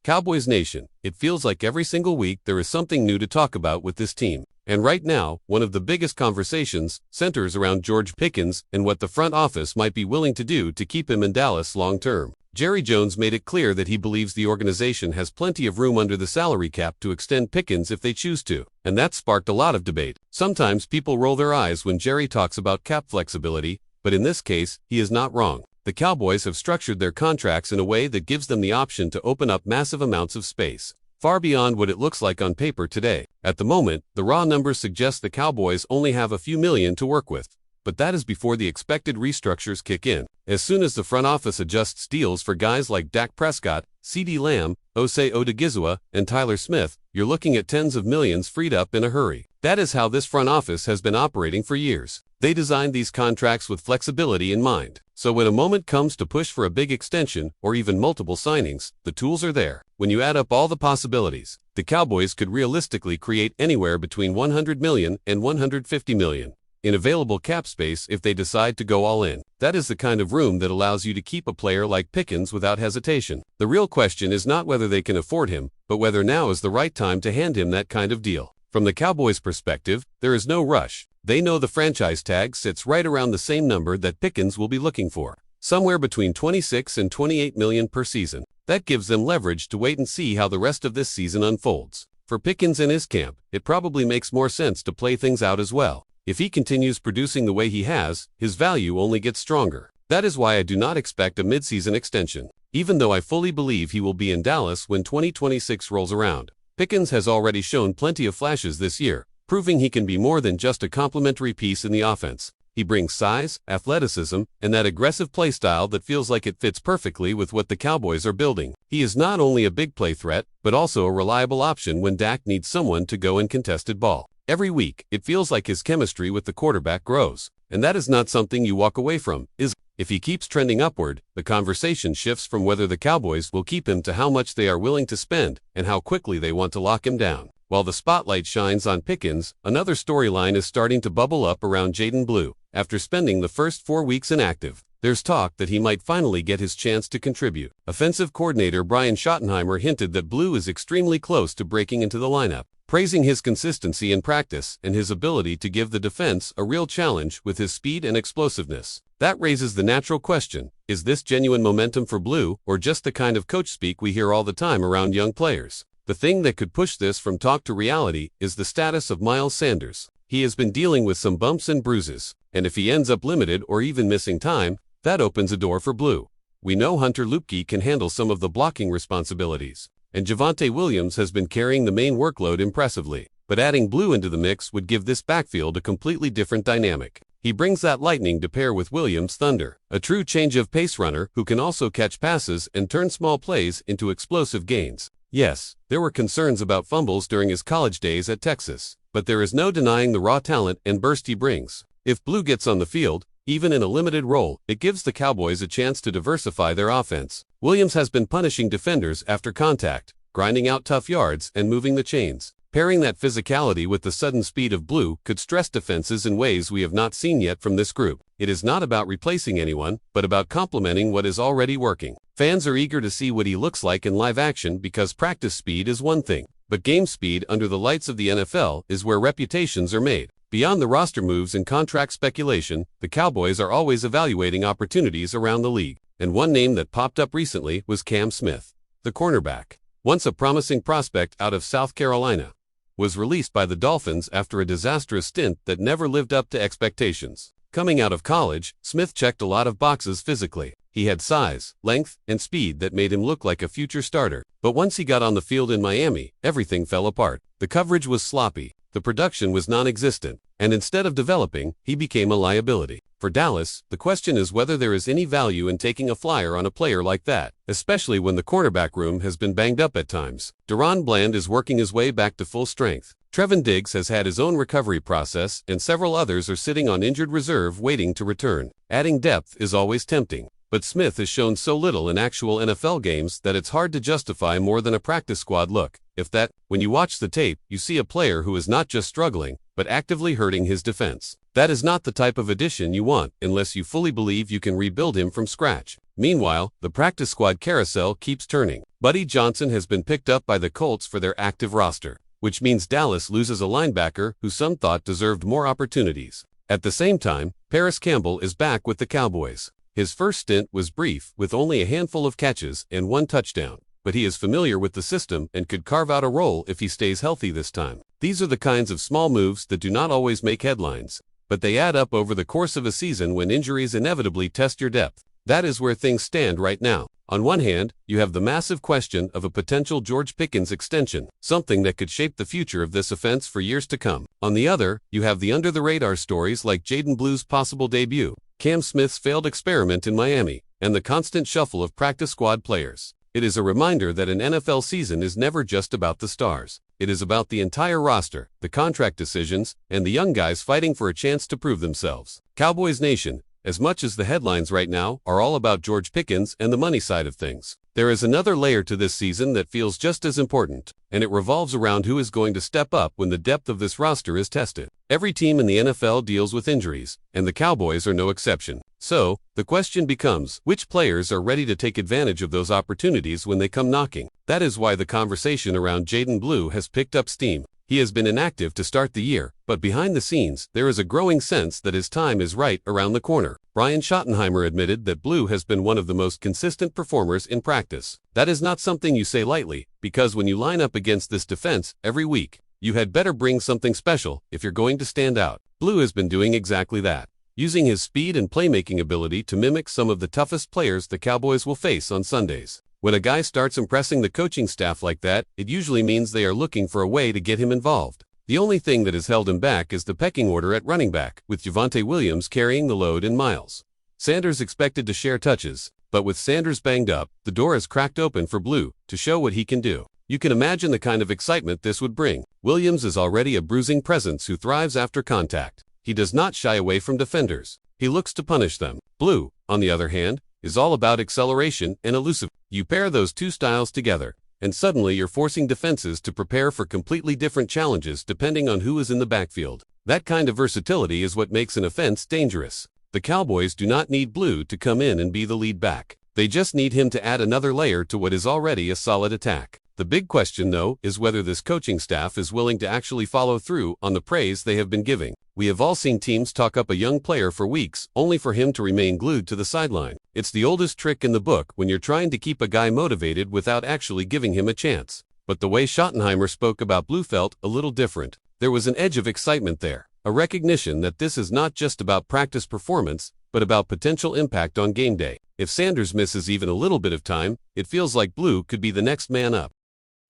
Cowboys Nation, it feels like every single week there is something new to talk about with this team. And right now, one of the biggest conversations centers around George Pickens and what the front office might be willing to do to keep him in Dallas long term. Jerry Jones made it clear that he believes the organization has plenty of room under the salary cap to extend Pickens if they choose to, and that sparked a lot of debate. Sometimes people roll their eyes when Jerry talks about cap flexibility, but in this case, he is not wrong. The Cowboys have structured their contracts in a way that gives them the option to open up massive amounts of space, far beyond what it looks like on paper today. At the moment, the raw numbers suggest the Cowboys only have a few million to work with, but that is before the expected restructures kick in. As soon as the front office adjusts deals for guys like Dak Prescott, CeeDee Lamb, Osa Odigizua, and Tyler Smith, you're looking at tens of millions freed up in a hurry. That is how this front office has been operating for years. They designed these contracts with flexibility in mind. So when a moment comes to push for a big extension or even multiple signings, the tools are there. When you add up all the possibilities, the Cowboys could realistically create anywhere between $100 million and $150 million in available cap space if they decide to go all in. That is the kind of room that allows you to keep a player like Pickens without hesitation. The real question is not whether they can afford him, but whether now is the right time to hand him that kind of deal. From the Cowboys' perspective, there is no rush. They know the franchise tag sits right around the same number that Pickens will be looking for, somewhere between $26 and $28 million per season. That gives them leverage to wait and see how the rest of this season unfolds. For Pickens and his camp, it probably makes more sense to play things out as well. If he continues producing the way he has, his value only gets stronger. That is why I do not expect a midseason extension, even though I fully believe he will be in Dallas when 2026 rolls around. Pickens has already shown plenty of flashes this year, proving he can be more than just a complementary piece in the offense. He brings size, athleticism, and that aggressive play style that feels like it fits perfectly with what the Cowboys are building. He is not only a big play threat, but also a reliable option when Dak needs someone to go in contested ball. Every week, it feels like his chemistry with the quarterback grows, and that is not something you walk away from, is it? If he keeps trending upward, the conversation shifts from whether the Cowboys will keep him to how much they are willing to spend and how quickly they want to lock him down. While the spotlight shines on Pickens, another storyline is starting to bubble up around Jaden Blue. After spending the first 4 weeks inactive, there's talk that he might finally get his chance to contribute. Offensive coordinator Brian Schottenheimer hinted that Blue is extremely close to breaking into the lineup, praising his consistency in practice and his ability to give the defense a real challenge with his speed and explosiveness. That raises the natural question, is this genuine momentum for Blue or just the kind of coach speak we hear all the time around young players? The thing that could push this from talk to reality is the status of Miles Sanders. He has been dealing with some bumps and bruises, and if he ends up limited or even missing time, that opens a door for Blue. We know Hunter Luepke can handle some of the blocking responsibilities, and Javonte Williams has been carrying the main workload impressively. But adding Blue into the mix would give this backfield a completely different dynamic. He brings that lightning to pair with Williams' thunder, a true change of pace runner who can also catch passes and turn small plays into explosive gains. Yes, there were concerns about fumbles during his college days at Texas, but there is no denying the raw talent and burst he brings. If Blue gets on the field, even in a limited role, it gives the Cowboys a chance to diversify their offense. Williams has been punishing defenders after contact, grinding out tough yards and moving the chains. Pairing that physicality with the sudden speed of Blue could stress defenses in ways we have not seen yet from this group. It is not about replacing anyone, but about complementing what is already working. Fans are eager to see what he looks like in live action because practice speed is one thing, but game speed under the lights of the NFL is where reputations are made. Beyond the roster moves and contract speculation, the Cowboys are always evaluating opportunities around the league, and one name that popped up recently was Cam Smith. The cornerback, once a promising prospect out of South Carolina, was released by the Dolphins after a disastrous stint that never lived up to expectations. Coming out of college, Smith checked a lot of boxes physically. He had size, length, and speed that made him look like a future starter. But once he got on the field in Miami, everything fell apart. The coverage was sloppy, the production was non-existent, and instead of developing, he became a liability. For Dallas, the question is whether there is any value in taking a flyer on a player like that, especially when the cornerback room has been banged up at times. Deron Bland is working his way back to full strength. Trevon Diggs has had his own recovery process, and several others are sitting on injured reserve waiting to return. Adding depth is always tempting, but Smith has shown so little in actual NFL games that it's hard to justify more than a practice squad look. If that, when you watch the tape, you see a player who is not just struggling, but actively hurting his defense. That is not the type of addition you want unless you fully believe you can rebuild him from scratch. Meanwhile, the practice squad carousel keeps turning. Buddy Johnson has been picked up by the Colts for their active roster, which means Dallas loses a linebacker who some thought deserved more opportunities. At the same time, Paris Campbell is back with the Cowboys. His first stint was brief, with only a handful of catches and 1 touchdown, but he is familiar with the system and could carve out a role if he stays healthy this time. These are the kinds of small moves that do not always make headlines, but they add up over the course of a season when injuries inevitably test your depth. That is where things stand right now. On one hand, you have the massive question of a potential George Pickens extension, something that could shape the future of this offense for years to come. On the other, you have the under-the-radar stories like Jaden Blue's possible debut, Cam Smith's failed experiment in Miami, and the constant shuffle of practice squad players. It is a reminder that an NFL season is never just about the stars. It is about the entire roster, the contract decisions, and the young guys fighting for a chance to prove themselves. Cowboys Nation, as much as the headlines right now are all about George Pickens and the money side of things, there is another layer to this season that feels just as important, and it revolves around who is going to step up when the depth of this roster is tested. Every team in the NFL deals with injuries, and the Cowboys are no exception. So, the question becomes, which players are ready to take advantage of those opportunities when they come knocking? That is why the conversation around Jaden Blue has picked up steam. He has been inactive to start the year, but behind the scenes, there is a growing sense that his time is right around the corner. Brian Schottenheimer admitted that Blue has been one of the most consistent performers in practice. That is not something you say lightly, because when you line up against this defense every week, you had better bring something special if you're going to stand out. Blue has been doing exactly that, using his speed and playmaking ability to mimic some of the toughest players the Cowboys will face on Sundays. When a guy starts impressing the coaching staff like that, it usually means they are looking for a way to get him involved. The only thing that has held him back is the pecking order at running back, with Javonte Williams carrying the load and Miles Sanders expected to share touches, but with Sanders banged up, the door is cracked open for Blue to show what he can do. You can imagine the kind of excitement this would bring. Williams is already a bruising presence who thrives after contact. He does not shy away from defenders. He looks to punish them. Blue, on the other hand, is all about acceleration and elusive. You pair those two styles together, and suddenly you're forcing defenses to prepare for completely different challenges depending on who is in the backfield. That kind of versatility is what makes an offense dangerous. The Cowboys do not need Blue to come in and be the lead back. They just need him to add another layer to what is already a solid attack. The big question, though, is whether this coaching staff is willing to actually follow through on the praise they have been giving. We have all seen teams talk up a young player for weeks, only for him to remain glued to the sideline. It's the oldest trick in the book when you're trying to keep a guy motivated without actually giving him a chance. But the way Schottenheimer spoke about Blue felt a little different. There was an edge of excitement there, a recognition that this is not just about practice performance, but about potential impact on game day. If Sanders misses even a little bit of time, it feels like Blue could be the next man up.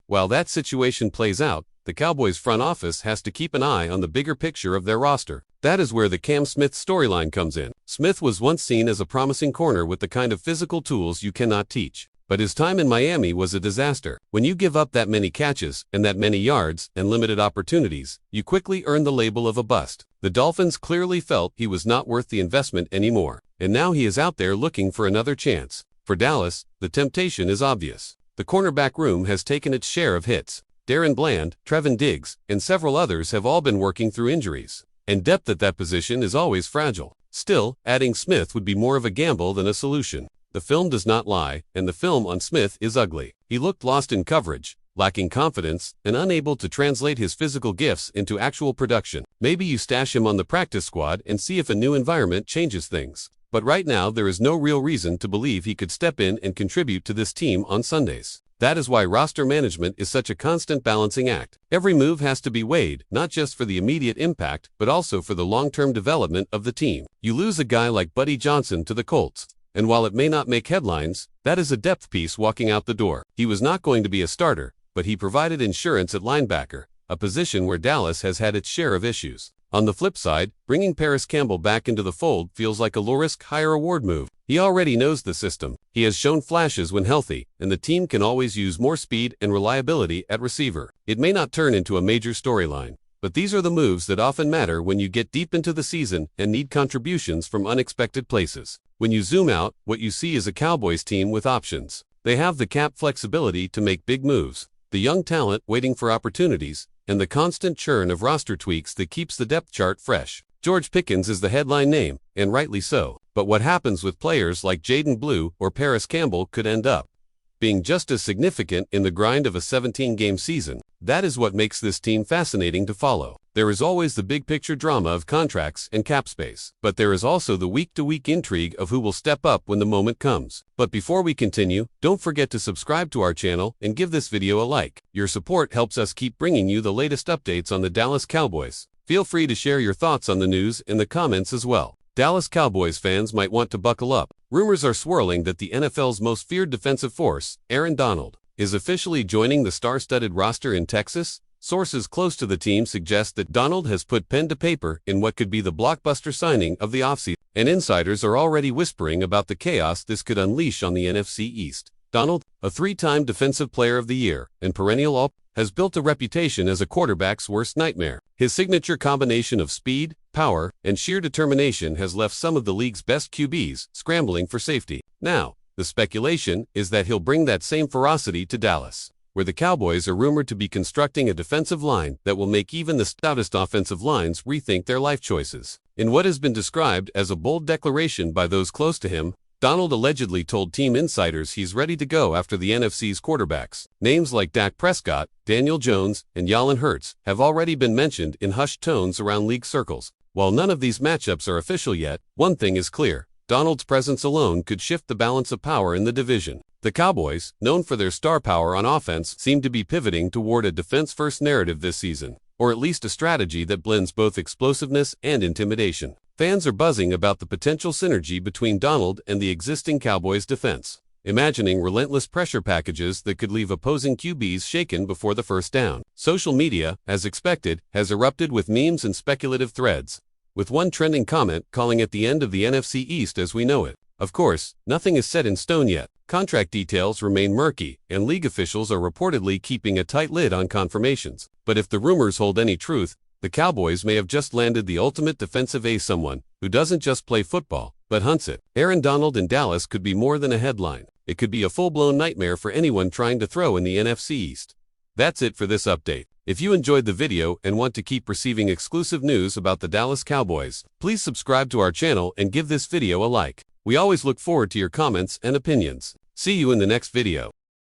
While that situation plays out, the Cowboys front office has to keep an eye on the bigger picture of their roster. That is where the Cam Smith storyline comes in. Smith was once seen as a promising corner with the kind of physical tools you cannot teach. But his time in Miami was a disaster. When you give up that many catches and that many yards and limited opportunities, you quickly earn the label of a bust. The Dolphins clearly felt he was not worth the investment anymore, and now he is out there looking for another chance. For Dallas, the temptation is obvious. The cornerback room has taken its share of hits. Darren Bland, Trevon Diggs, and several others have all been working through injuries, and depth at that position is always fragile. Still, adding Smith would be more of a gamble than a solution. The film does not lie, and the film on Smith is ugly. He looked lost in coverage, lacking confidence, and unable to translate his physical gifts into actual production. Maybe you stash him on the practice squad and see if a new environment changes things. But right now there is no real reason to believe he could step in and contribute to this team on Sundays. That is why roster management is such a constant balancing act. Every move has to be weighed, not just for the immediate impact, but also for the long-term development of the team. You lose a guy like Buddy Johnson to the Colts, and while it may not make headlines, that is a depth piece walking out the door. He was not going to be a starter, but he provided insurance at linebacker, a position where Dallas has had its share of issues. On the flip side, bringing Paris Campbell back into the fold feels like a low-risk, high-reward move. He already knows the system. He has shown flashes when healthy, and the team can always use more speed and reliability at receiver. It may not turn into a major storyline, but these are the moves that often matter when you get deep into the season and need contributions from unexpected places. When you zoom out, what you see is a Cowboys team with options. They have the cap flexibility to make big moves, the young talent waiting for opportunities, and the constant churn of roster tweaks that keeps the depth chart fresh. George Pickens is the headline name, and rightly so. but what happens with players like Jaden Blue or Paris Campbell could end up being just as significant in the grind of a 17-game season. That is what makes this team fascinating to follow. There is always the big-picture drama of contracts and cap space, but there is also the week-to-week intrigue of who will step up when the moment comes. But before we continue, don't forget to subscribe to our channel and give this video a like. Your support helps us keep bringing you the latest updates on the Dallas Cowboys. Feel free to share your thoughts on the news in the comments as well. Dallas Cowboys fans might want to buckle up. Rumors are swirling that the NFL's most feared defensive force, Aaron Donald, is officially joining the star-studded roster in Texas. Sources close to the team suggest that Donald has put pen to paper in what could be the blockbuster signing of the offseason, and insiders are already whispering about the chaos this could unleash on the NFC East. Donald, a three-time Defensive Player of the Year and perennial All, has built a reputation as a quarterback's worst nightmare. His signature combination of speed, power, and sheer determination has left some of the league's best QBs scrambling for safety. Now, the speculation is that he'll bring that same ferocity to Dallas, where the Cowboys are rumored to be constructing a defensive line that will make even the stoutest offensive lines rethink their life choices. In what has been described as a bold declaration by those close to him, Donald allegedly told team insiders he's ready to go after the NFC's quarterbacks. Names like Dak Prescott, Daniel Jones, and Jalen Hurts have already been mentioned in hushed tones around league circles. While none of these matchups are official yet, one thing is clear: Donald's presence alone could shift the balance of power in the division. The Cowboys, known for their star power on offense, seem to be pivoting toward a defense-first narrative this season, or at least a strategy that blends both explosiveness and intimidation. Fans are buzzing about the potential synergy between Donald and the existing Cowboys defense, imagining relentless pressure packages that could leave opposing QBs shaken before the first down. Social media, as expected, has erupted with memes and speculative threads, with one trending comment calling it the end of the NFC East as we know it. Of course, nothing is set in stone yet. Contract details remain murky, and league officials are reportedly keeping a tight lid on confirmations. But if the rumors hold any truth, the Cowboys may have just landed the ultimate defensive ace, someone who doesn't just play football, but hunts it. Aaron Donald in Dallas could be more than a headline. It could be a full-blown nightmare for anyone trying to throw in the NFC East. That's it for this update. If you enjoyed the video and want to keep receiving exclusive news about the Dallas Cowboys, please subscribe to our channel and give this video a like. We always look forward to your comments and opinions. See you in the next video.